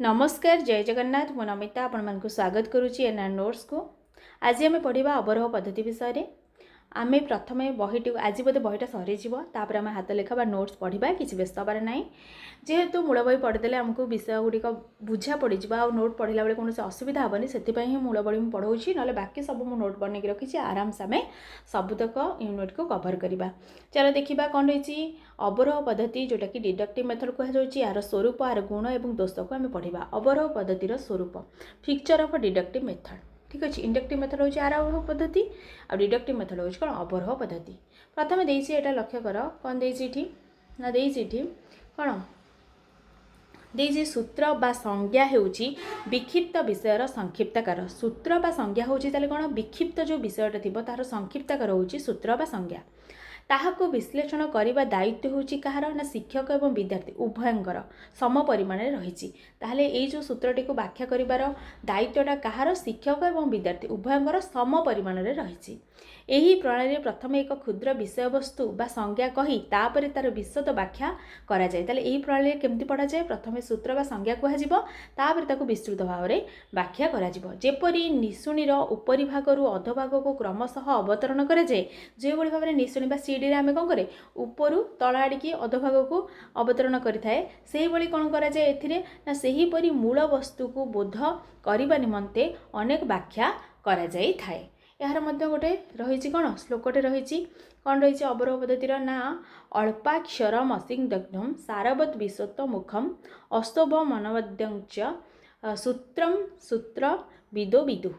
नमस्कार जय जगन्नाथ मो नमिता आपण स्वागत करुच्ची एनआर नोट्स को। आज आम पढ़ा अवरोह पद्धति विषय आम प्रथम बहीटी आज बोधे बहीटा सरीजर आम हाथ लेखा नोट्स पढ़ा किसी व्यस्त हबार ना जेहेतु मूल बही पढ़ीदे आमको विषय गुड़िक बुझा पड़ आ नोट पढ़ला बेले कौन असुविधा हेनी से ही मूल बही मुझे पढ़ाऊँगी ना बाकी सब मुझे नोट बन रखी आराम से आम सबुतक यूनिट को कभर करवा। चलो देखा कौन रही अवरोह पद्धति जोटा कि डिडक्टिव मेथड कहुच्छी यार स्वरूप यार गुण और दोष को आम पढ़ा। अवरोह पद्धतिर स्वरूप फिक्चर ऑफ डिडक्टिव मेथड ठीक अच्छे। इंडक्टिव मेथड हूँ आरोह पद्धति आ डिडक्टिव मेथड हूँ कौन अवरोह पद्धति। प्रथम देसी एटा लक्ष्य कर कौन देसी ना देसी कौन देसी सूत्र बा संज्ञा होउची विक्षिप्त विषयर संक्षिप्तकार। सूत्र बा संज्ञा होउची ताले कौन विक्षिप्त जो विषयटा थिबो तार संक्षिप्तकार होउची सूत्र बा संज्ञा। ताहाको विश्लेषण करने दायित्व होउची कहार ना शिक्षक एवं विद्यार्थी उभयंकर सम परिमाण रही। ताहले एई जो सूत्रटी को व्याख्या करिवार दायित्वटा कहार शिक्षक एवं विद्यार्थी उभयंकर सम परिमाण रही। एही प्रणाली प्रथम एक क्षुद्र विषय वस्तु बा संज्ञा कही तापरे तार विशद व्याख्या करा जाए। ताले एही प्रणाली केमती पढ़ा जाए प्रथम सूत्र बा संज्ञा कहुजिबो तापरे ताको विस्तृत भाव में व्याख्या करा जिवो। जेपरि निशुणीर उपरि भागरु अधभाग को क्रमशः अवतरण करे जाए जे भली भाव में निशुणी बा सीडी रे आमे कोन करे उपरु तळ आडिकी अधभाग को अवतरण करिथाए सेही भली कोन करा जाए एथिरे ना सेही परि मूल वस्तु को बोध करिबा निमंते अनेक व्याख्या करा जाई थाए। यार मध्य गोटे रही कौन श्लोकटे रही कौन रही अवरोह पद्धतिर ना अल्पाक्षर मसिंगदग्धम सारवत विश्वत मुखम अस्तोभ मनवद्यंच सूत्रम सूत्र विदो विदुः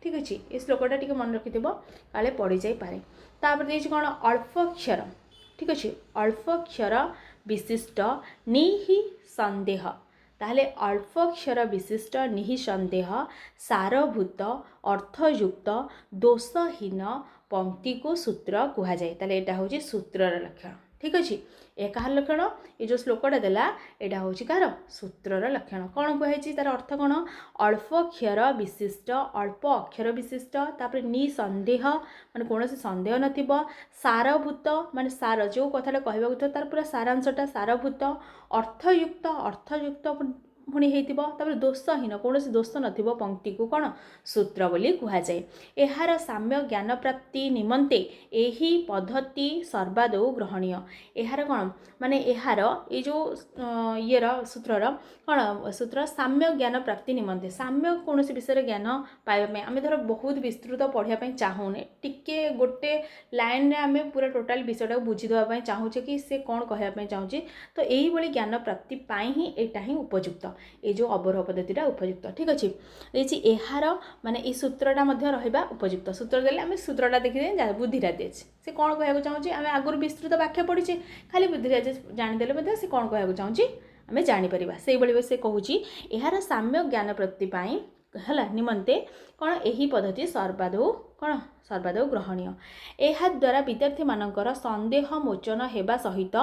ठीक अच्छे। ये श्लोकटा टी मन रखि काले पड़ जापे। तापर देखिए कौन अल्पक्षर ठीक अच्छे अल्पक्षर विशिष्ट निहि संदेह ताहले अल्पक्षर विशिष्ट निसंदेह सारभूत अर्थयुक्त दोषहीन पंक्ति को सूत्र कह जाए। ताहले एटा होची सूत्रर लक्षण ठीक अच्छे। ए कहार लक्षण ये जो श्लोकटा देला एटा होची कहार सूत्रर लक्षण। कौन कहुई तार अर्थ कौन अल्पक्षर विशिष्ट अल्प अक्षर विशिष्ट तापर निसंदेह माने कौन से संदेह नथिबो सारभूत माने सार जो कथाटा कहबा था तार पूरा सारांशटा सारभूत अर्थयुक्त अर्थयुक्त पुणी होता दोषहीन कौन से दोष नथिबो पंक्ति को कौन सूत्र बोली कह जाए। एहार साम्य ज्ञान प्राप्ति निमंते एही पद्धति सर्वादौ ग्रहणीय। एहार कौन माने एहार ये जो येर सूत्रर कौन सूत्र साम्य ज्ञान प्राप्ति निमंते साम्य कौन से विषय ज्ञान पाइबा आम धर बहुत विस्तृत पढ़ाई चाहूने टिके गोटे लाइन रे आम पूरा टोटाल विषयटा बुझीदेवाई चाहूचे कि से कौन कहवाई चाहूँगी तो यही भली ज्ञान प्राप्ति पाई ही एटा ही उपयुक्त ये जो अवरोह पद्धतिटा उपयुक्त ठीक अच्छे। देखिए यार माने ये सूत्रटा रहा उपयुक्त सूत्र देले आम सूत्रटा देखिए बुद्धिरा दे से कौन कहना चाहूँगी आम आगुरी विस्तृत व्याख्या पढ़ीचे खाली बुद्धिरा जानीदे से कौन कहना चाहूँगी आम जापर से भाई से कहूँ यार साम्य ज्ञान प्राप्ति पाई है निमंते कौन यही पद्धति सर्वादौ कौन सर्वादौ ग्रहणीय। यह द्वारा विद्यार्थी मानकर संदेह मोचन होगा सहित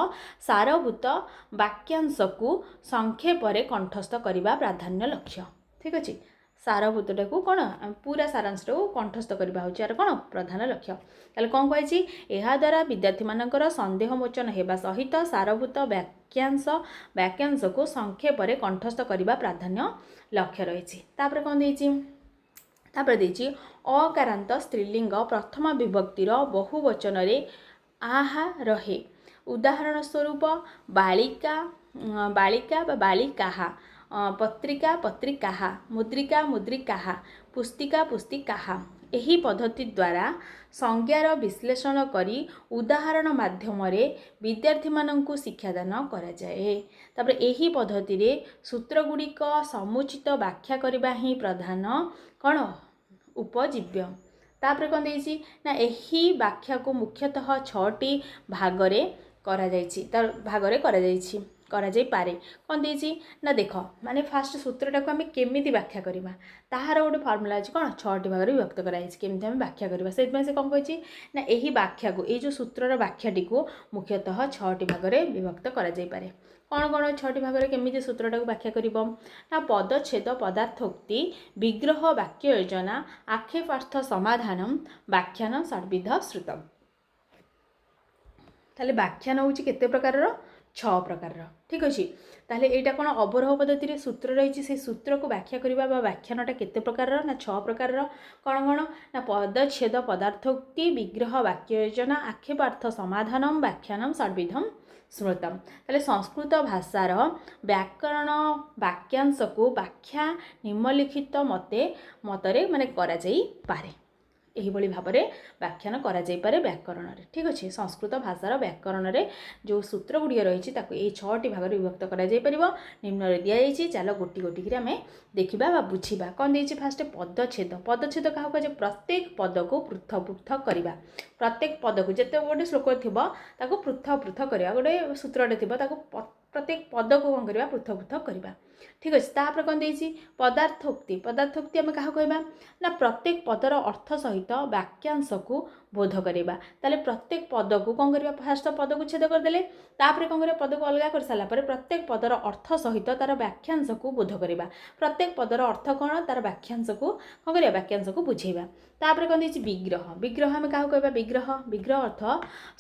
सारभूत वाक्यांश को संक्षेप कंठस्थ करने प्राधान्य लक्ष्य ठीक अच्छे। सारभूतटा को कौन पूरा सारांशटा को कंठस्थ करवा हूँ यार कौन प्रधान लक्ष्य। ताले कौन कही यह द्वारा विद्यार्थी मानकर संदेह मोचन होगा सहित सारभूत वाक्यांश को संक्षेप कंठस्थ करने प्राधान्य लक्ष्य रही। कौन देती अकारांत स्त्रीलिंग प्रथम विभक्तिर बहुवचन रे आहा रहे उदाहरण स्वरूप बालिका बालिका बालिकाहा पत्रिका पत्रिकाहा मुद्रिका मुद्रिकाहा पुस्तिका पुस्तिकाहा। एही पद्धति द्वारा संज्ञार विश्लेषण करी उदाहरण माध्यम रे विद्यार्थी माननकु शिक्षादान करा जाए। तापर एही पद्धति रे सूत्र गुड़िक समुचित व्याख्या करबा ही प्रधान कौन उपजीव्य। तापर कौन देछि ना एही व्याख्या को मुख्यतः 6टी भागरे करा जायछि तार भागरे करा जायछि करा जाई पारे। कौन देछि ना देख माने फास्ट सूत्रटा को आम केमिति व्याख्या करबा ताहार गोटे फर्मुला अछि कौन 6टी भाग में विभक्त कराइछि केमिति आम व्याख्या करबा से कौन कहिछि ना एही व्याख्या को ये जो सूत्रर व्याख्याटी को मुख्यतः 6टी भाग में विभक्त करा जाई पारे। कौन कौन 6टी भाग में केमिति सूत्रटा को व्याख्या करिबो ना पदच्छेद पदार्थोक्ति विग्रह वाक्य योजना आक्षेपार्थ समाधान व्याख्यान षड्विध श्रुतम। ताले व्याख्यान होउछि केते प्रकारर छः प्रकार ठीक अच्छे ताहले यहाँ कौन अवरोह पद्धति रे सूत्र रही से सूत्र को व्याख्या करवा व्याख्यानटा केते प्रकार ना 6 प्रकार कौन कौन ना पदच्छेद पदार्थोक्ति विग्रह वाक्य योजना आक्षेपार्थ समाधानम व्याख्यानम षड्विधम स्मृतम ताहले संस्कृत भाषार व्याकरण वाक्यांश को व्याख्या निम्नलिखित मतरे माने करा जाई पारे एहिभଳି भाବରେ व्याख्यान करा जाई पारे व्याकरण रे ठीक अच्छे संस्कृत भाषार व्याकरण रे जो सूत्र गुड़ी रही ये 6टी भाग विभक्त करा जाई परिबो निम्न रे दिया जाई चलो गोटी गोटी कि आमे देखिबा बा बुझिबा कौन देछि फास्ट पदच्छेद पदच्छेद क्या कहे प्रत्येक पद को पृथक पृथक करवा प्रत्येक पद को जिते गोटे श्लोक थिबो ताको पृथक पृथक करवा गोटे सूत्रटे थिबो ताको प्रत्येक पद को कौन करवा पृथक पृथक करवा ठीक अच्छे तापर कौन देछि पदार्थोक्ति पदार्थोक्ति आम क्या कहबा ना प्रत्येक पदर अर्थ सहित वाक्यांश को बोध करवा ताले प्रत्येक पद को कौन करवा फास्ट पद को छेद करदेले तापर कौन करवा पद को अलग कर सारा पर प्रत्येक पदर अर्थ सहित तार वाक्यांश को बोध करवा प्रत्येक पदर अर्थ कौन तार वाक्यांश को कौन करवा वाक्यांश को बुझेवा तापर कौन देछि विग्रह विग्रह आम क्या कहबा विग्रह विग्रह अर्थ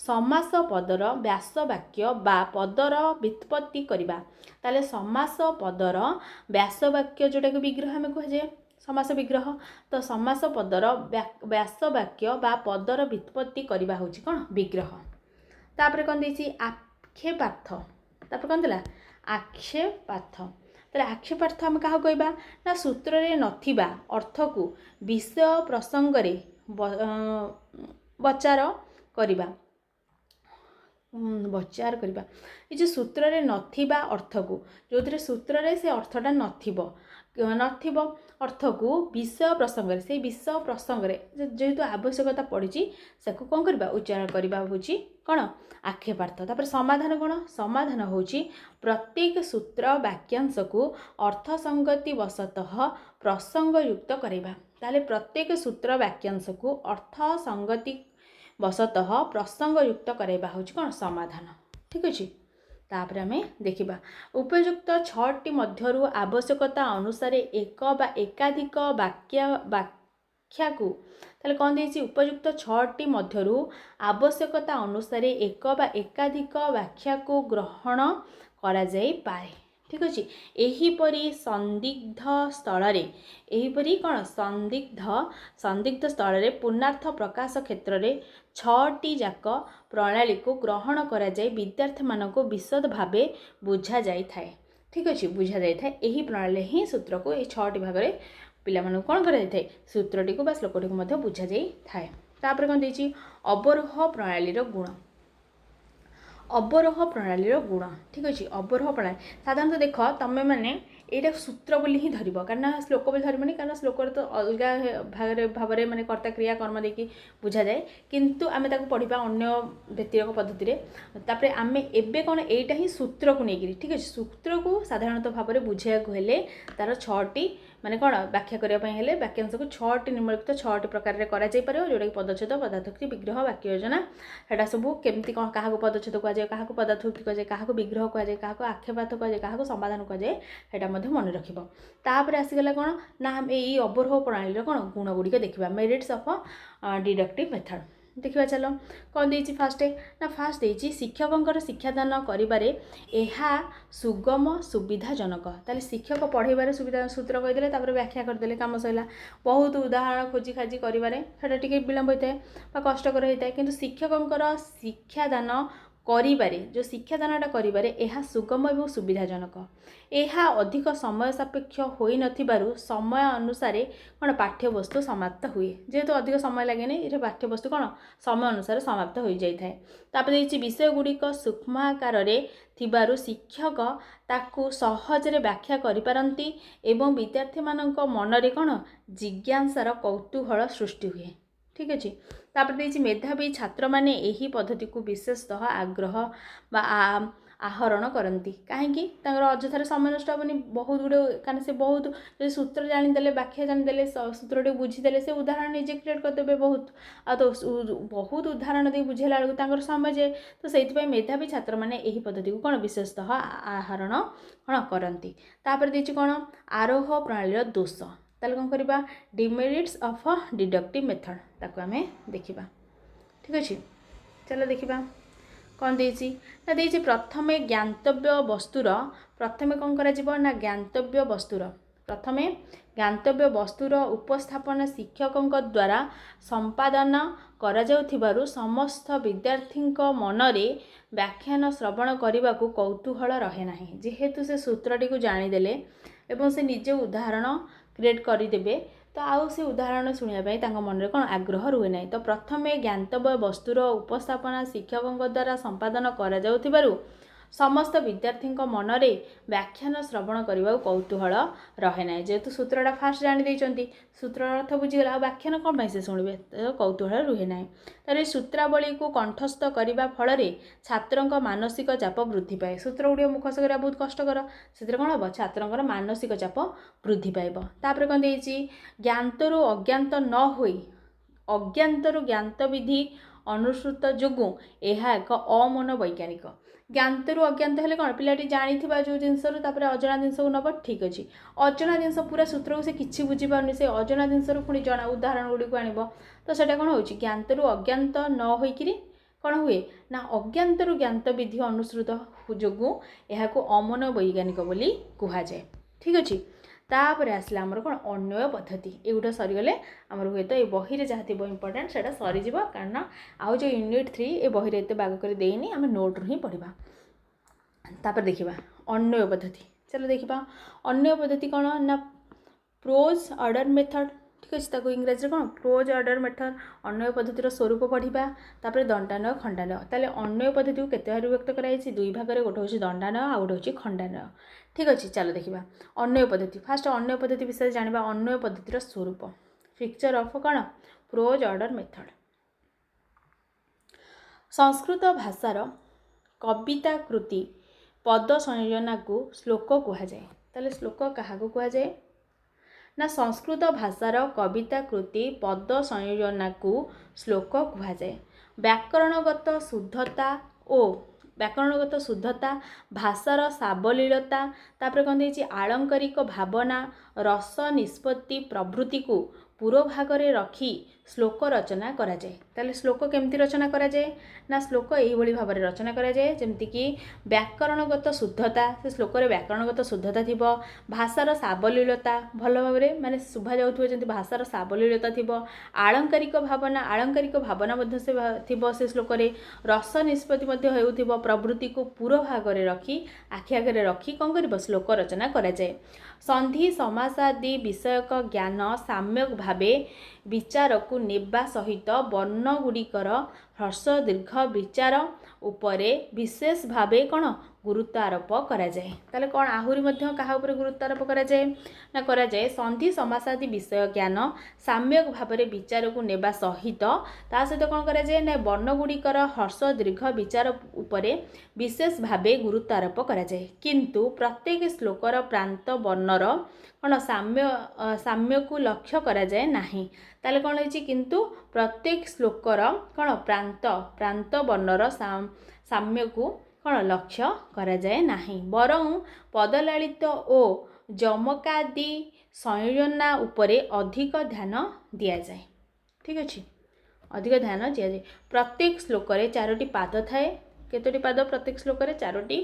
समास पदर व्यास वाक्य बा पदर व्युत्पत्ति करवा ताले समास पदर व्यास वाक्य जोटा कि विग्रह आम कहुए समास विग्रह तो समास पदर व्यास वाक्य बा पदर व्युत्पत्ति करवा होची कौन विग्रह तापर कौन देछि आक्षेपार्थ तापर कौन देला आक्षेपार्थ ताले आक्षेपार्थ आम क्या कहबा ना सूत्र रे नथिबा अर्थ को विषय प्रसंग रे बचार करवा बचार करवा ये जो सूत्र रे नथिबा अर्थ को जो थे सूत्र रे से अर्थटा नथिबो अर्थ को विषय प्रसंग से विषय प्रसंग जेहेतु आवश्यकता पड़ी से कौन करवा उच्चारण करवा होची कौन आक्षेपार्थ तापर समाधान कौन समाधान होची प्रत्येक सूत्र वाक्यांश को अर्थ संगति वशतः प्रसंग युक्त करवा ताले प्रत्येक सूत्र वाक्यांश को अर्थ संगति वशतः प्रसंग युक्त करवा होची कौन समाधान ठीक अच्छे तापर आम देखा उपयुक्त 6टी मध्यरु आवश्यकता अनुसार एक बा एकाधिक व्याख्या को ताले कौन देछि उपयुक्त 6टी मध्यरु आवश्यकता अनुसार एक बा एकाधिक व्याख्या को ग्रहण करा जाई पारे ठीक अच्छे एहीपरी संदिग्ध स्थल एहीपरी कौन संदिग्ध स्थल रे पूर्णार्थ प्रकाश क्षेत्र रे 6टी जाक प्रणाली को ग्रहण करा जाय विद्यार्थी मानको विशद भावे बुझा जाय थाए ठीक अच्छे बुझा जाय थाए एही प्रणाली ही सूत्र को ये 6टी भाग रे पिला मानको कौन करा जाय थाए सूत्रटी को बा श्लोकटी को मध्य बुझा जाय थाए तापर कौन देछि अवरोह प्रणाली रो गुण अवरोह प्रणाली गुण ठीक अच्छे अवरोह प्रणाली साधारणतः देख तुम मैंने यहाँ सूत्र बोली ही धरब कारण श्लोक बोली धरबनी कारण श्लोक तो अलग भाव में माने कर्ता क्रिया कर्म देकी बुझा जाए किंतु आम पढ़ा अन्य व्यक्तिगत पद्धति तापर आम एबे कौन यहाँ ही सूत्र को लेकिन ठीक अच्छे सूत्र को साधारणतः भाव में बुझाइक हेले तार 6टी माने कौन व्याख्या करने वाक्यांश को 6टी निम्नलिखित 6टी प्रकार करा जाई पारे जोटा कि पदच्छेद पदार्थोक्ति विग्रह वाक्य योजना सेटा सब केमती कौन क्या पदच्छेद कहुए क्या पदार्थोक्ति कहुए क्या विग्रह कहुए क्या आक्षेपार्थ कहुए क्या समाधान कहुए सेटा मन रखिब तापर आसीगला कौन ना यही अवरोह प्रणाली कौन गुण गुड़िक देखा मेरिट्स ऑफ डिडक्टिव मेथड देखा चलो कौन देछि फास्ट ना फास्ट देछि शिक्षकों शिक्षादान करिबारे एहा सुगम सुविधाजनक ताले शिक्षक पढ़ेबारे सुविधा सूत्र कहीदेले तापर व्याख्या करदेले काम सैला बहुत उदाहरण खोजी खाजी करिबारे सेटा टिके विलंब होता है कष्टकर होता है किंतु शिक्षकों शिक्षादान करिबारे जो शिक्षादानटा करिबारे एहा सुगम एवं सुविधाजनक एहा अधिक समय सापेक्ष होई नथिबारु समय अनुसार कौन पाठ्यवस्तु समाप्त हुए जेहेतु अधिक समय लगे ये पाठ्यवस्तु कौन समय अनुसार समाप्त हो जाए तापर देखिए विषय गुड़िक सूक्ष्म आकार थिबारु शिक्षक ताकू सहजरे व्याख्या करिपारंती एवं विद्यार्थी मानक मनरे कौन जिज्ञासार कौतूहल सृष्टि हुए ठीक अच्छे तापर देखिए मेधावी छात्र माने यही पद्धति को विशेषतः आग्रह बा आहरण करती कहीं अଯଥାରେ समय नष्ट हेनी बहुत गुड़े कारण से बहुत जो सूत्र जानीदे व्याख्या जानीदे सूत्र बुझीदे से उदाहरण निजे क्रिएट करदे बहुत तो बहुत उदाहरण दे बुझेला बेलू समय जे तो से मेधावी छात्र मैंने यही पद्धति को कौन विशेषतः आहरण कौन करती तापर देखिए कौन आरोह प्रणाली दोष ताले कौन करवा डिमेरिट्स ऑफ डिडक्टिव मेथड ताको आमे देखिबा ठीक अच्छे चलो देखिबा कौन देछि ना देछि प्रथमे ज्ञातव्य वस्तुर प्रथमे कौन करा जिवो ना ज्ञातव्य वस्तुर प्रथमे ज्ञातव्य वस्तुर उपस्थापन शिक्षकों द्वारा संपादन करा जाउथिबारु समस्त विद्यार्थीଙ୍କ मनरे व्याख्यान श्रवण करने को कौतूहल रहे ना जेहेतु से सूत्रटी को जानीदेले एवं से निजे उदाहरण क्रिएट करदेवे तो आउ से उदाहरण शुणापी मन में कौन आग्रह रुए ना। तो प्रथमे ज्ञातव्य वस्तुर उपस्थापना शिक्षकों द्वारा संपादन करा जाउथिबारु समस्त विद्यार्थी मनरे व्याख्यान श्रवण करने कौतूहल रहे ना जेहेतु सूत्रटा फास्ट जानी देइचंती सूत्र अर्थ बुझीगला व्याख्यान कौन पाई से शुणवे तो कौतूहल रुहे ना। तार सूत्रावली को कंठस्थ करने फल छात्रों मानसिक चाप वृद्धि पाए सूत्र गुड़िक मुखस्थ करा बहुत कष्टकर से कौन हम छात्रों मानसिक चाप वृद्धि पाइब। तापर कौन देछि ज्ञातरु अज्ञात न होई अज्ञातरु ज्ञात विधि अनुसृत जोगु यह एक अमन वैज्ञानिक ज्ञातरु अज्ञात हेले कौन पिलाटी जानी जो जिनसर अजना जिनस को नब ठीक अच्छे अजना जिनस पूरा सूत्र को से किसी बुझीपारनी से अजना जिनसर पुणी जना उदाहरण गुड़िक आण तो सेटा कौन हो ज्ञातरु अज्ञात न होइकिरी कौन हुए ना अज्ञातरु ज्ञात विधि अनुसृत जोगु यह अमन वैज्ञानिक बोली कहुए ठीक अच्छे। तापर आसला आमर कौन अन्वय पद्धति एगुटा सरीगले आमर हुए तो ये बही रे जहाँ थी इंपोर्टेंट से सरीज कारण आउ जो यूनिट 3 ये बही रे एते बाग कर देनी आम नोट रू ही पढ़ा। तापर देखिबा अन्वय पद्धति चलो देखिबा अन्वय पद्धति कौन ना प्रोज ऑर्डर मेथड ठीक अच्छे ताको इंग्राजी कौन प्रोज ऑर्डर मेथड अन्वय पद्धतिर स्वरूप पढ़ा तापर दंडान्वय खंडान्वय ताले अन्वय पद्धति को केते भाग व्यक्त कराई दुई भाग में गोटे हूँ दंडान्वय आ गोटे हूँ खंडान्वय ठीक अच्छे। चलो देखिबा अन्वय पद्धति फास्ट अन्वय पद्धति विषय जानिबा अन्वय पद्धतिर स्वरूप पिक्चर ऑफ कौन प्रोज ऑर्डर मेथड संस्कृत भाषार कविता कृति पद संयोजना को श्लोक कहुए ताले श्लोक क्या कहुए ना संस्कृत भाषार कविता कृति पद संयोजना को श्लोक कहुए। व्याकरणगत शुद्धता और व्याकरणगत शुद्धता भाषार सावलीलता तापर कौन देछि आलंकारिक भावना रस निष्पत्ति प्रभृति को पूर्व भाग में रखी श्लोक रचना करा जाए। ताले श्लोक केमती रचना करा जाए ना श्लोक यही भाव में रचना करा जाए जेमती कि व्याकरणगत शुद्धता से श्लोक रे व्याकरणगत शुद्धता थिबो भाषार सावलीलता भल भाव में माने शुभा जाउथबो जेमती भाषार सावलीलता थिबो आलंकारिक भावना मध्य से थिबो से श्लोक रे रस निष्पत्ति मध्य हेउथिबो प्रवृत्ति को पूर्व भाग में रखी आखि आगे रखी कौन कर श्लोक रचना करा जाए। संधि समासादि विषयक ज्ञान साम्यक भावे विचार को नेबा सहित वर्ण गुड़िकर ह्रस्व दीर्घ विचार उपरे विशेष भावे कौन गुरुत्व आरोप करा जाए। ताले कौन आहुरी मध्य कहा उपरे गुरुत्व आरोप करा जाए ना करा जाए संधि समासादि विषय ज्ञान साम्यक भावे विचार को नेबा सहित ता सहित कौन करा जाए ना वर्ण गुड़िकर ह्रस्व दीर्घ विचार उपरे विशेष भावे गुरुत्व आरोप करा जाए किंतु प्रत्येक श्लोकर प्रांत वर्णर कौन साम्य को लक्ष्य करा जाए नाही। ताले कौन होइछि किंतु प्रत्येक श्लोकर कौन प्रांत वर्णर साम्य को कौन लक्ष्य करा जाए नाही बरं पदलालित और जमकादि संयोजना उपरे अधिक ध्यान दिया जाए ठीक अच्छे अधिक ध्यान दिया जाए। प्रत्येक श्लोक रे 4टी पाद थाए केतोटी पाद प्रत्येक श्लोक रे 4टी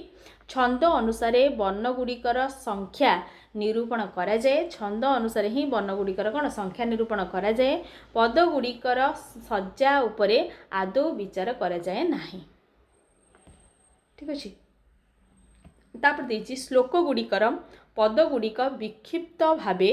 छंद अनुसार वर्ण गुड़िकर संख्या निरूपण करा जाए छंद अनुसार ही वर्ण गुड़िकर कौन संख्या निरूपण करा जाए पद गुड़िकर सज्जा उपरे आदौ विचार करा जाए नाही ठीक अच्छे। तापर देछि श्लोक गुड़िकर पद गुड़िक विक्षिप्त भावे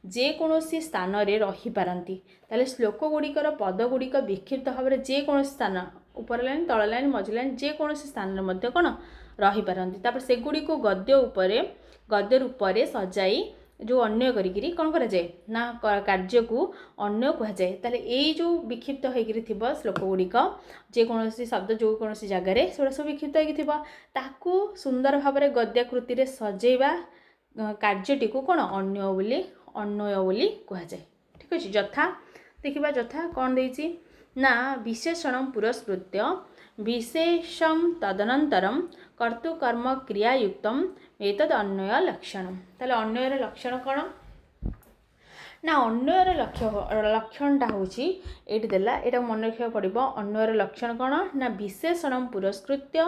जेकोसी स्थान रे रही पारंती ताले श्लोक गुड़िकर पद गुड़िक विक्षिप्त भाव में जेकोसी स्थान ऊपर लाइन तल लाइन मझी लाइन जेकोसी स्थान रे मध्य कौन रही पारंती तापर से गुड़ी को गद्य रूप में सजाई जो अन्य करी कौन करा जाए ना कार्य को अन्य कह जाए ताले यही जो विक्षिप्त होकर थिबो श्लोक गुड़िक जेकोसी शब्द जो कौन जगार से सब विक्षिप्त होकर सुंदर भाव में गद्याकृति रे सजेवा कार्यटी को कौन अन्वय बोली कह जाए ठीक अच्छे। यथा देखिबा यथा कौन देछि ना विशेषण पुरस्कृत्य विशेषम तदनंतरम कर्तुकर्म क्रियायुक्तम एतद अन्वय लक्षण ताले अन्वयर लक्षण कौन ନା ଅନ୍ୱୟର ଲକ୍ଷଣଟା ହେଉଛି ଏଇଠି ଦେଲା, ଏଇଟା ମନେ ରଖିବାକୁ ପଡ଼ିବ। ଅନ୍ୱୟର ଲକ୍ଷଣ କ'ଣ ନା ବିଶେଷଣମ୍ ପୁରସ୍କୃତ୍ୟ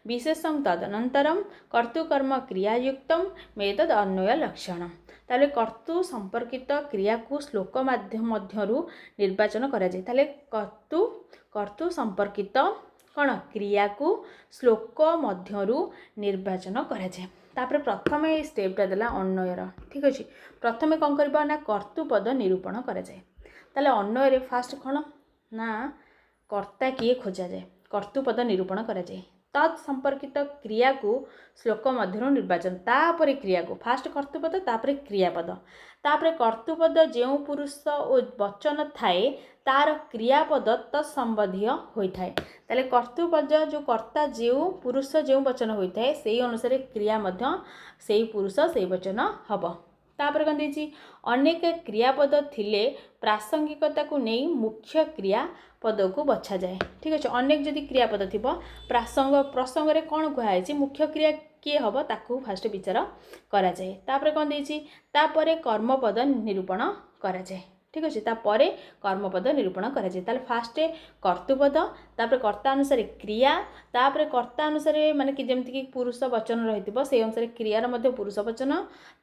ବିଶେଷଂ ତଦନନ୍ତରମ୍ କର୍ତ୍ତୃକର୍ମ କ୍ରିୟାଯୁକ୍ତଂ ଏତଦ୍ ଅନ୍ୱୟ ଲକ୍ଷଣ। ତାହେଲେ କର୍ତ୍ତୃ ସମ୍ପର୍କିତ କ୍ରିୟାକୁ ଶ୍ଲୋକ ମଧ୍ୟରୁ ନିର୍ବାଚନ କରାଯାଏ। ତାହେଲେ କର୍ତ୍ତୃ ସମ୍ପର୍କିତ କ'ଣ କ୍ରିୟାକୁ ଶ୍ଲୋକ ମଧ୍ୟରୁ ନିର୍ବାଚନ କରାଯାଏ। ତାପରେ ପ୍ରଥମେ ଏଇ ଷ୍ଟେପ୍ଟା ଦେଲା ଅନ୍ୱୟର। ଠିକ୍ ଅଛି, ପ୍ରଥମେ କ'ଣ କରିବା ନା କର୍ତ୍ତୃପଦ ନିରୂପଣ କରାଯାଏ। ତାହେଲେ ଅନ୍ୱୟରେ ଫାଷ୍ଟ କ'ଣ ନା କର୍ତ୍ତା କିଏ ଖୋଜାଯାଏ, କର୍ତ୍ତୃପଦ ନିରୂପଣ କରାଯାଏ। ତତ୍ ସମ୍ପର୍କିତ କ୍ରିୟାକୁ ଶ୍ଲୋକ ମଧ୍ୟରୁ ନିର୍ବାଚନ, ତାପରେ କ୍ରିୟାକୁ ଫାଷ୍ଟ କର୍ତ୍ତୃପଦ ତାପରେ କ୍ରିୟାପଦ। ତାପରେ କର୍ତ୍ତୃପଦ ଯେଉଁ ପୁରୁଷ ଓ ବଚନ ଥାଏ ତାର କ୍ରିୟାପଦ ତତ୍ସମ୍ବନ୍ଧୀୟ ହୋଇଥାଏ। ତାହେଲେ କର୍ତ୍ତୃପଦ ଯେଉଁ କର୍ତ୍ତା ଯେଉଁ ପୁରୁଷ ଯେଉଁ ବଚନ ହୋଇଥାଏ ସେଇ ଅନୁସାରେ କ୍ରିୟା ମଧ୍ୟ ସେଇ ପୁରୁଷ ସେଇ ବଚନ ହେବ। ତାପରେ କ'ଣ ଦେଇଛି, ଅନେକ କ୍ରିୟାପଦ ଥିଲେ ପ୍ରାସଙ୍ଗିକତାକୁ ନେଇ ମୁଖ୍ୟ କ୍ରିୟାପଦକୁ ବଛାଯାଏ। ଠିକ୍ ଅଛି, ଅନେକ ଯଦି କ୍ରିୟାପଦ ଥିବ ପ୍ରସଙ୍ଗରେ କ'ଣ କୁହାଯାଇଛି ମୁଖ୍ୟ କ୍ରିୟା କିଏ ହେବ ତାକୁ ଫାଷ୍ଟ ବିଚାର କରାଯାଏ। ତାପରେ କ'ଣ ଦେଇଛି, ତାପରେ କର୍ମପଦ ନିରୂପଣ କରାଯାଏ। ଠିକ୍ ଅଛି, ତାପରେ କର୍ମପଦ ନିରୂପଣ କରାଯାଏ। ତାହେଲେ ଫାଷ୍ଟ କର୍ତ୍ତୃପଦ, ତାପରେ କର୍ତ୍ତା ଅନୁସାରେ କ୍ରିୟା, ତାପରେ କର୍ତ୍ତା ଅନୁସାରେ ମାନେ କି ଯେମିତିକି ପୁରୁଷ ବଚନ ରହିଥିବ ସେଇ ଅନୁସାରେ କ୍ରିୟାର ମଧ୍ୟ ପୁରୁଷ ବଚନ।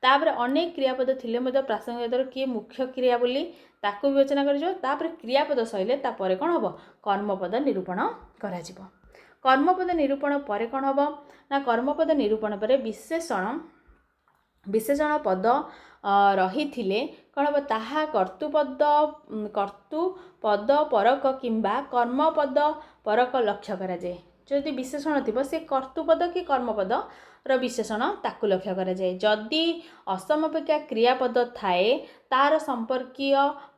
ତାପରେ ଅନେକ କ୍ରିୟାପଦ ଥିଲେ ମଧ୍ୟ ପ୍ରାସଙ୍ଗିକତାର କିଏ ମୁଖ୍ୟ କ୍ରିୟା ବୋଲି ତାକୁ ବିବେଚନା କରାଯିବ। ତାପରେ କ୍ରିୟାପଦ ସରିଲେ ତାପରେ କ'ଣ ହେବ, କର୍ମପଦ ନିରୂପଣ କରାଯିବ। କର୍ମପଦ ନିରୂପଣ ପରେ କ'ଣ ହେବ ନା କର୍ମପଦ ନିରୂପଣ ପରେ ବିଶେଷଣ ପଦ ରହିଥିଲେ କ'ଣ ହେବ, ତାହା କର୍ତ୍ତୃପଦ ପରକ କିମ୍ବା କର୍ମପଦ ପରକ ଲକ୍ଷ୍ୟ କରାଯାଏ। ଯଦି ବିଶେଷଣ ଥିବ ସେ କର୍ତ୍ତୃପଦ କି କର୍ମପଦର ବିଶେଷଣ ତାକୁ ଲକ୍ଷ୍ୟ କରାଯାଏ। ଯଦି ଅସମାପିକା କ୍ରିୟାପଦ ଥାଏ ତାର ସମ୍ପର୍କୀୟ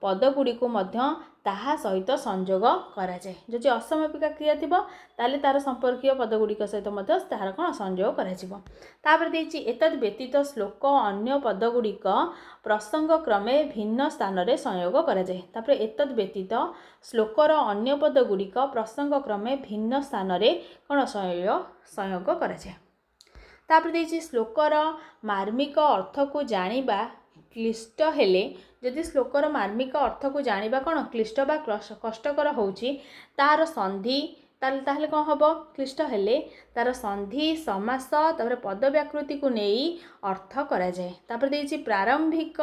ପଦଗୁଡ଼ିକୁ ମଧ୍ୟ ତାହା ସହିତ ସଂଯୋଗ କରାଯାଏ। ଯଦି ଅସମାପିକା କ୍ରିୟା ଥିବ ତାହେଲେ ତାର ସମ୍ପର୍କୀୟ ପଦଗୁଡ଼ିକ ସହିତ ମଧ୍ୟ ତାହାର କ'ଣ ସଂଯୋଗ କରାଯିବ। ତାପରେ ଦେଇଛି ଏତଦ୍ ବ୍ୟତୀତ ଶ୍ଲୋକ ଅନ୍ୟ ପଦଗୁଡ଼ିକ ପ୍ରସଙ୍ଗ କ୍ରମେ ଭିନ୍ନ ସ୍ଥାନରେ ସଂଯୋଗ କରାଯାଏ। ତାପରେ ଏତଦ୍ ବ୍ୟତୀତ ଶ୍ଲୋକର ଅନ୍ୟ ପଦଗୁଡ଼ିକ ପ୍ରସଙ୍ଗ କ୍ରମେ ଭିନ୍ନ ସ୍ଥାନରେ କ'ଣ ସଂଯୋଗ କରାଯାଏ। ତାପରେ ଦେଇଛି ଶ୍ଲୋକର ମାର୍ମିକ ଅର୍ଥକୁ ଜାଣିବା କ୍ଲିଷ୍ଟ ହେଲେ, ଯଦି ଶ୍ଲୋକର ମାର୍ମିକ ଅର୍ଥକୁ ଜାଣିବା କ'ଣ କ୍ଲିଷ୍ଟ ବା କଷ୍ଟକର ହେଉଛି ତାର ସନ୍ଧି ତାହେଲେ କ'ଣ ହେବ, କ୍ଲିଷ୍ଟ ହେଲେ ତାର ସନ୍ଧି ସମାସ ତାପରେ ପଦ ବ୍ୟାକୃତିକୁ ନେଇ ଅର୍ଥ କରାଯାଏ। ତାପରେ ଦେଇଛି ପ୍ରାରମ୍ଭିକ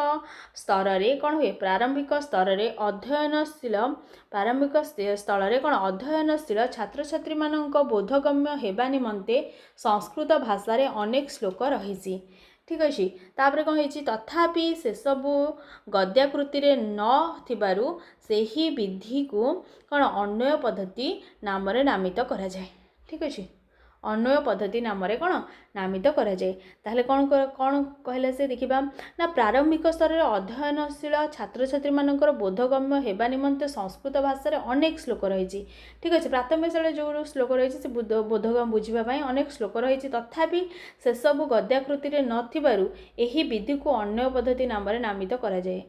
ସ୍ତରରେ କ'ଣ ହୁଏ, ପ୍ରାରମ୍ଭିକ ସ୍ତରରେ ଅଧ୍ୟୟନଶୀଳ ଛାତ୍ରଛାତ୍ରୀମାନଙ୍କ ବୋଧଗମ୍ୟ ହେବା ନିମନ୍ତେ ସଂସ୍କୃତ ଭାଷାରେ ଅନେକ ଶ୍ଲୋକ ରହିଛି। ଠିକ୍ ଅଛି, ତାପରେ କ'ଣ ହେଇଛି, ତଥାପି ସେସବୁ ଗଦ୍ୟାକୃତିରେ ନ ଥିବାରୁ ସେହି ବିଧିକୁ କ'ଣ ଅନ୍ୱୟ ପଦ୍ଧତି ନାମରେ ନାମିତ କରାଯାଏ। ଠିକ୍ ଅଛି, ଅନ୍ୱୟ ପଦ୍ଧତି ନାମରେ କ'ଣ ନାମିତ କରାଯାଏ। ତାହେଲେ କ'ଣ କହିଲେ ସେ ଦେଖିବା ନା ପ୍ରାରମ୍ଭିକ ସ୍ତରରେ ଅଧ୍ୟୟନଶୀଳ ଛାତ୍ରଛାତ୍ରୀମାନଙ୍କର ବୋଧଗମ୍ୟ ହେବା ନିମନ୍ତେ ସଂସ୍କୃତ ଭାଷାରେ ଅନେକ ଶ୍ଲୋକ ରହିଛି। ଠିକ୍ ଅଛି, ପ୍ରାଥମିକ ସ୍ତରରେ ଯେଉଁ ଶ୍ଲୋକ ରହିଛି ସେ ବୋଧଗମ୍ୟ ବୁଝିବା ପାଇଁ ଅନେକ ଶ୍ଲୋକ ରହିଛି, ତଥାପି ସେସବୁ ଗଦ୍ୟାକୃତିରେ ନଥିବାରୁ ଏହି ବିଧିକୁ ଅନ୍ୱୟ ପଦ୍ଧତି ନାମରେ ନାମିତ କରାଯାଏ।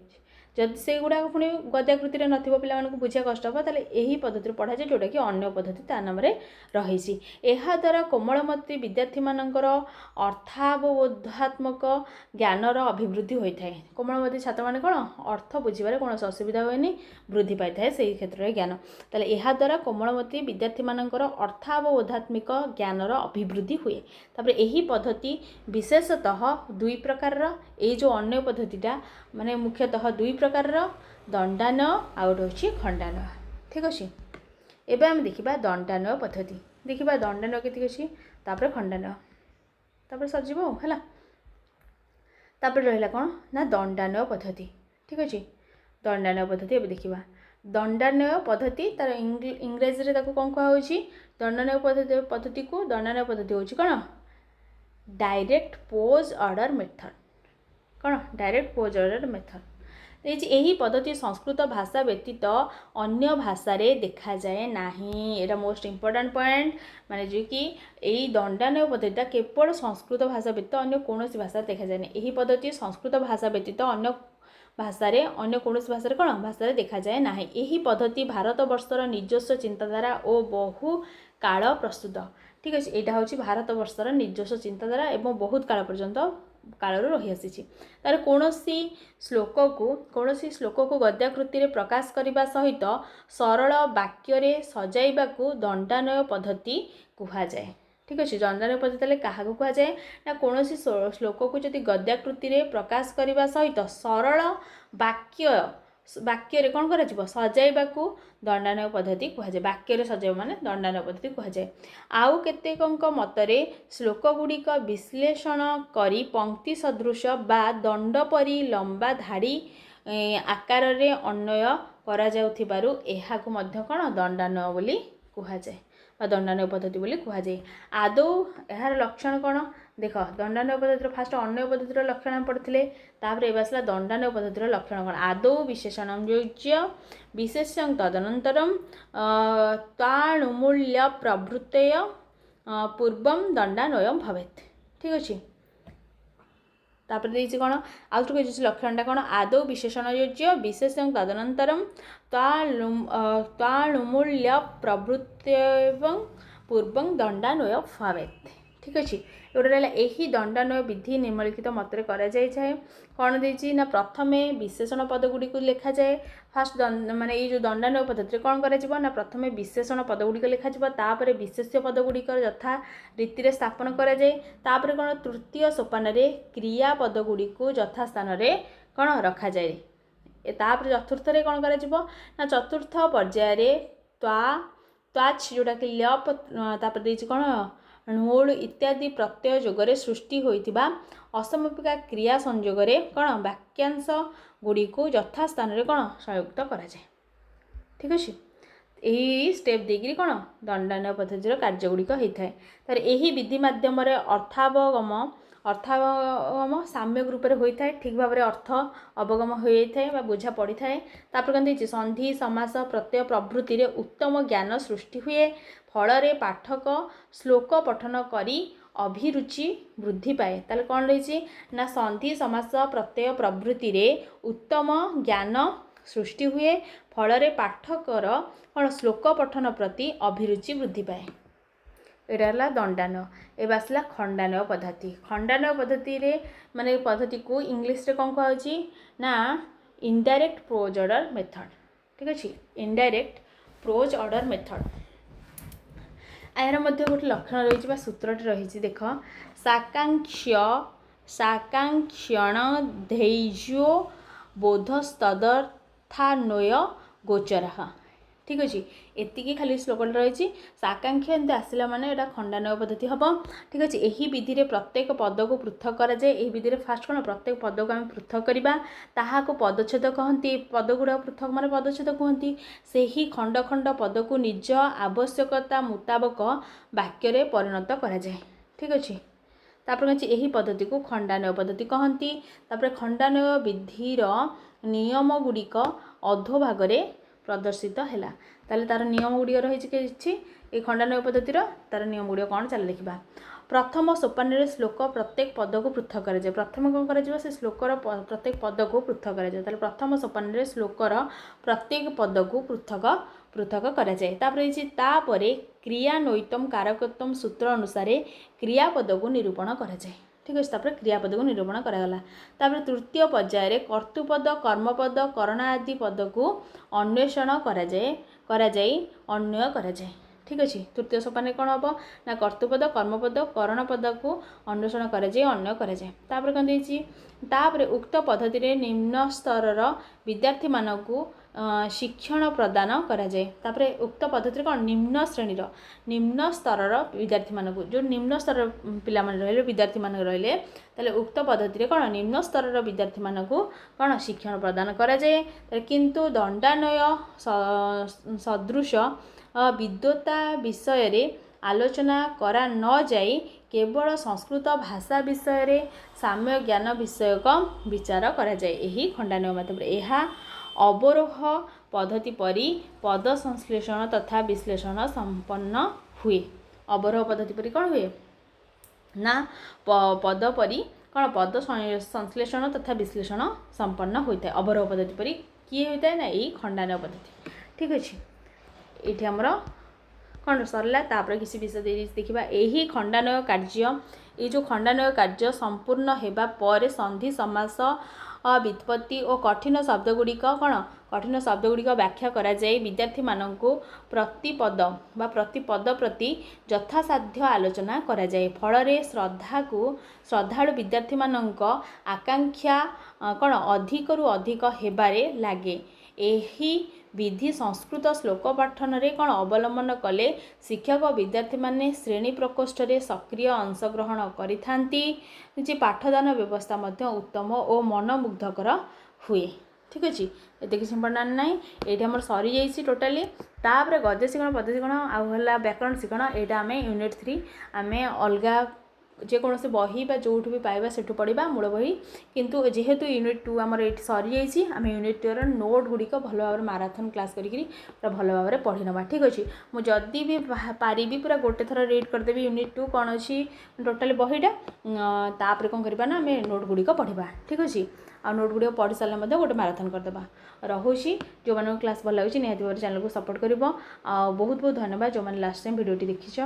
ଯଦି ସେଇଗୁଡ଼ାକ ପୁଣି ଗଦ୍ୟାକୃତିରେ ନଥିବ ପିଲାମାନଙ୍କୁ ବୁଝିବା କଷ୍ଟ ହେବ, ତାହେଲେ ଏହି ପଦ୍ଧତିରେ ପଢ଼ାଯାଏ ଯେଉଁଟାକି ଅନ୍ୟ ପଦ୍ଧତି ତା ନାମରେ ରହିଛି। ଏହାଦ୍ୱାରା କୋମଳମତି ବିଦ୍ୟାର୍ଥୀମାନଙ୍କର ଅର୍ଥାବବୋଧାତ୍ମକ ଜ୍ଞାନର ଅଭିବୃଦ୍ଧି ହୋଇଥାଏ। କୋମଳମତି ଛାତ୍ରମାନେ କ'ଣ ଅର୍ଥ ବୁଝିବାରେ କୌଣସି ଅସୁବିଧା ହୁଏନି, ବୃଦ୍ଧି ପାଇଥାଏ ସେହି କ୍ଷେତ୍ରରେ ଜ୍ଞାନ। ତାହେଲେ ଏହାଦ୍ୱାରା କୋମଳମତି ବିଦ୍ୟାର୍ଥୀମାନଙ୍କର ଅର୍ଥାବବୋଧାତ୍ମିକ ଜ୍ଞାନର ଅଭିବୃଦ୍ଧି ହୁଏ। ତାପରେ ଏହି ପଦ୍ଧତି ବିଶେଷତଃ ଦୁଇ ପ୍ରକାରର, ଏଇ ଯେଉଁ ଅନ୍ୟ ପଦ୍ଧତିଟା ମାନେ ମୁଖ୍ୟତଃ ଦୁଇ ପ୍ରକାରର, ଦଣ୍ଡାନ୍ୱୟ ଆଉ ଗୋଟେ ହେଉଛି ଖଣ୍ଡାନ୍ୱୟ। ଠିକ୍ ଅଛି, ଏବେ ଆମେ ଦେଖିବା ଦଣ୍ଡାନ୍ୱୟ ପଦ୍ଧତି। ଦେଖିବା ଦଣ୍ଡାନ୍ୱୟ କେତିକି ଅଛି, ତାପରେ ଖଣ୍ଡାନ୍ୱୟ, ତାପରେ ସରିଯିବ ହେଲା। ତାପରେ ରହିଲା କ'ଣ ନା ଦଣ୍ଡାନ୍ୱୟ ପଦ୍ଧତି। ଠିକ୍ ଅଛି, ଦଣ୍ଡାନ୍ୱୟ ପଦ୍ଧତି ଏବେ ଦେଖିବା। ଦଣ୍ଡାନ୍ୱୟ ପଦ୍ଧତି ତାର ଇଂରାଜୀରେ ତାକୁ କ'ଣ କୁହାହେଉଛି, ଦଣ୍ଡାନ୍ୱୟ ପଦ୍ଧତିକୁ ଦଣ୍ଡାନ୍ୱୟ ପଦ୍ଧତି ହେଉଛି କ'ଣ ଡାଇରେକ୍ଟ ପୋଜ୍ ଅର୍ଡ଼ର ମେଥଡ଼। କ'ଣ ଡାଇରେକ୍ଟ ପୋଜ୍ ଅର୍ଡ଼ର ମେଥଡ଼ ଦେଇଛି। ଏହି ପଦ୍ଧତି ସଂସ୍କୃତ ଭାଷା ବ୍ୟତୀତ ଅନ୍ୟ ଭାଷାରେ ଦେଖାଯାଏ ନାହିଁ। ଏଇଟା ମୋଷ୍ଟ ଇମ୍ପୋର୍ଟାଣ୍ଟ ପଏଣ୍ଟ, ମାନେ ଯିଏକି ଏଇ ଦଣ୍ଡାନ୍ୱୟ ପଦ୍ଧତିଟା କେବଳ ସଂସ୍କୃତ ଭାଷା ବ୍ୟତୀତ ଅନ୍ୟ କୌଣସି ଭାଷାରେ ଦେଖାଯାଏନି। ଏହି ପଦ୍ଧତି ସଂସ୍କୃତ ଭାଷା ବ୍ୟତୀତ ଅନ୍ୟ କୌଣସି ଭାଷାରେ କ'ଣ ଭାଷାରେ ଦେଖାଯାଏ ନାହିଁ। ଏହି ପଦ୍ଧତି ଭାରତବର୍ଷର ନିଜସ୍ୱ ଚିନ୍ତାଧାରା ଓ ବହୁ କାଳ ପ୍ରସ୍ତୁତ। ଠିକ୍ ଅଛି, ଏଇଟା ହେଉଛି ଭାରତବର୍ଷର ନିଜସ୍ୱ ଚିନ୍ତାଧାରା ଏବଂ ବହୁତ କାଳ ପର୍ଯ୍ୟନ୍ତ कालरू रही आसी। तार कौनसी श्लोक को गद्याकृति प्रकाश करने सहित सरल वाक्य सजाइबा को दंडान्वय पद्धति कहुए। ठीक अच्छे, दंडान्वय पद्धति क्या कहुए ना कौन श्लोक को जब गद्याकृति प्रकाश करने सहित सरल वाक्य कौन कर सजाइबा को दंडान्वय पद्धति कहुए। वाक्य सजाइबा माने दंडान्वय पद्धति कहुए। आउ केतेकंक मतरे श्लोक गुड़िक विश्लेषण करी पंक्ति सदृश बा दंड परी लंबा धाड़ी आकार रे अन्वय करा जाउथिबारु एहाकु मध्य कोन दंडान्वय बोली कहुए बा दंडान्वय पद्धति बोली कहुए। आदौ यार लक्षण कौन देख, दंडान्वय पद्धति फास्ट अन्वय पद्धति लक्षण पढ़ते, तापर ए आसला दंडान्वय पद्धति लक्षण कौन। आदौ विशेषण योज्य विशेषं तदनन्तरं ताणुमूल्य प्रभृतय पूर्वं दंडान्वयं भवेत्। ठीक अच्छे, तापर देछि कोन आउट को लक्षणटा कोन आदौ विशेषण योज्य विशेषं तदनन्तरं ताणुमूल्य प्रभृतय पूर्वं दंडान्वय भवेत्। ठीक अच्छे, एटा रहा यही दंडान्वय विधि निम्नलिखित मतरे करा जाए। कौन देछि ना प्रथमे विशेषण पदगुड़ी को लिखा जाए। फास्ट माने ये जो दंडान्वय पद्धति कौन करा ना प्रथमे विशेषण पदगुड़ी लिखा तापर विशेष्य पदगुड़िक यथा रीति स्थापन करा जाए। तापर कौन तृतीय सोपान रे क्रिया पदगुड़ी को यथा स्थान रे कौन रखा जाए। तापर चतुर्थ रे कौन करा ना चतुर्थ पर्याय त्वाच जोटा कि ल्यप तापर देछि कौन णुल इत्यादि प्रत्यय जोगरे सृष्टि होइतिबा असमापिका क्रिया संयोगरे कौन वाक्यांश गुड़ी को यथा स्थान रे कौन संयुक्त करा जाए। ठीक अच्छे, यही स्टेप देकरी कौन दंडान्वय पद्धतिर कार्यगुड़िक होता है। तार यही विधि माध्यम अर्थावगम साम्यक रूप में होता है। ठीक भाव में अर्थ अवगम होता है बुझा पड़ी थाए। तापर कहते संधि समास प्रत्यय प्रभृति रे उत्तम ज्ञान सृष्टि हुए। फल पाठक श्लोक पठन करी अभिरुचि वृद्धि पाए। ताले कौन रही ना संधि समास प्रत्यय प्रभृति रे उत्तम ज्ञान सृष्टि हुए। फल पाठकर कौन श्लोक पठन प्रति अभिरुचि वृद्धि पाए। एटा दंडान्वय। ए आसला खंडान्वय पद्धति। खंडान्वय पद्धति रे माने पद्धति को इंग्लिश रे कौन कहछि ना इनडायरेक्ट प्रोज ऑर्डर मेथड। ठीक अच्छे, इनडायरेक्ट प्रोज ऑर्डर मेथड। यार मध्य गोटे लक्षण रही सूत्रटे रही देख साकांक्षण धैर्यो बोधस्तदर्थान्वय गोचर। ठीक अच्छे, एतिकी खाली श्लोकटा रही साकांक्ष एमती आसला माने एटा खंडान्वय पद्धति हम। ठीक अच्छे, यही विधि रे प्रत्येक पद को पृथक करा जाए। यही विधि रे फास्ट कौन प्रत्येक पद को आम पृथक करवा ताहाको पदच्छेद कहती। पद गुड़ा पृथक माने पदच्छेद कहती। से ही खंड खंड पद को निज आवश्यकता मुताबक वाक्य रे परिणत करा जाए। ठीक अच्छे, तापर कहछि यही पद्धति को खंडान्वय पद्धति कहती। तापर खंडान्वय विधिर नियम गुड़िक अधोभाग प्रदर्शित है। ताले तार नियम गुड़िक रही कि खंडान्वय पद्धतिर तार नियम गुड़िक कौन चल देखा। प्रथम सोपान रे श्लोक प्रत्येक पद को पृथक कर। प्रथम कौन कर श्लोकर प्रत्येक पद को पृथक कर। प्रथम सोपान रे श्लोकर प्रत्येक पद को पृथक पृथक करा जाए। तापर क्रियान्वयितम कारकत्वम सूत्र अनुसार क्रियापद को निरूपण करा जाए। ठीक अच्छे, तापर क्रियापद को निरूपण करागला। तापर तृतीय पर्याय कर्तृपद कर्मपद करण आदि पद को अन्वेषण करा जाए अन्वय करा जाए। ठीक अच्छे, तृतीय सोपान कौन हम ना कर्तृपद कर्मपद करण पद को अन्वेषण करा जाए अन्वय करा जाए। तापर कौन देछि तापर उक्त पद्धति रे निम्न स्तर विद्यार्थी मानकु शिक्षण प्रदान करा जाए। तापर उक्त पद्धति कौन निम्न श्रेणीर निम्न स्तर विद्यार्थी मानकु जो निम्न स्तर पिला माने रहिले विद्यार्थी माने रहिले ताले उक्त पद्धति कौन निम्न स्तर विद्यार्थी मानकु कौन शिक्षण प्रदान करा जाए। किंतु दंडान्वय सदृश विद्वता विषय रे आलोचना करा न जाई केवल संस्कृत भाषा विषय रे साम्य ज्ञान विषयक विचार करा जाए। यही खंडान्वय माध्यम यह अवरोह पद्धति परी पद संश्लेषण तथा विश्लेषण संपन्न हुए। अवरोह पद्धति परी कौन हुए ना पद परी कौन पद संश्लेषण तथा विश्लेषण संपन्न होता है। अवरोह पद्धति परी किए होता है ना यही खंडान्वय पद्धति। ठीक अच्छे, ये आमर कौन सरला तापर किसी विषय देखा यही खंडानय कार्य ये जो खंडानय कार्य संपूर्ण हेबा पर संधि समास व्युत्पत्ति और कठिन शब्दगुड़िक कौन कठिन शब्दगुड़िक व्याख्या करा जाए विद्यार्थी माननकु प्रतिपद बा प्रतिपद प्रति यथासाध्य आलोचना करा जाए फल श्रद्धालु विद्यार्थी माननक आकांक्षा कौन अधिक रु अधिक हेबारे लागे एही विधि संस्कृत श्लोक पाठन रे कौन अवलंबन कले शिक्षक विद्यार्थी माने श्रेणी प्रकोष्ठ रे सक्रिय अंशग्रहण करिथांती जे पाठदान व्यवस्था मध्य उत्तम और मनमुग्धकर हुए। ठीक अच्छे ये किसी इम्पोर्टाट ना ये आम सरी जाइए टोटाली तापर गद्य शिक्षण पद्य शिक्षण आला व्याकरण शिक्षण यहाँ आम यूनिट 3 आम अलग जेकोसी बही बा जो भी पाइबा सेठू पढ़ा मूल बही किंतु जेहेतु यूनिट 2 आमर ये सरी जाइए आम यूनिट 2 नोट गुड़िक भल भाव माराथन क्लास करी पूरा भल भाव में पढ़ी नवा। ठीक अच्छे मुझे भी पारि पूरा गोटे थर रीड करदेवी यूनिट 2 कौन अच्छी टोटाली बहीटा तापर कौन करवा ना आम नोट गुड़िक पढ़ा। ठीक अच्छे आ नोट गुड़िक पढ़ी सारे गोटे माराथन करदेवा रोचे जो मैंने क्लास भल लगे निहत भाव चैनल को सपोर्ट कर बहुत बहुत धन्यवाद जो मैंने लास्ट टाइम वीडियो देखी।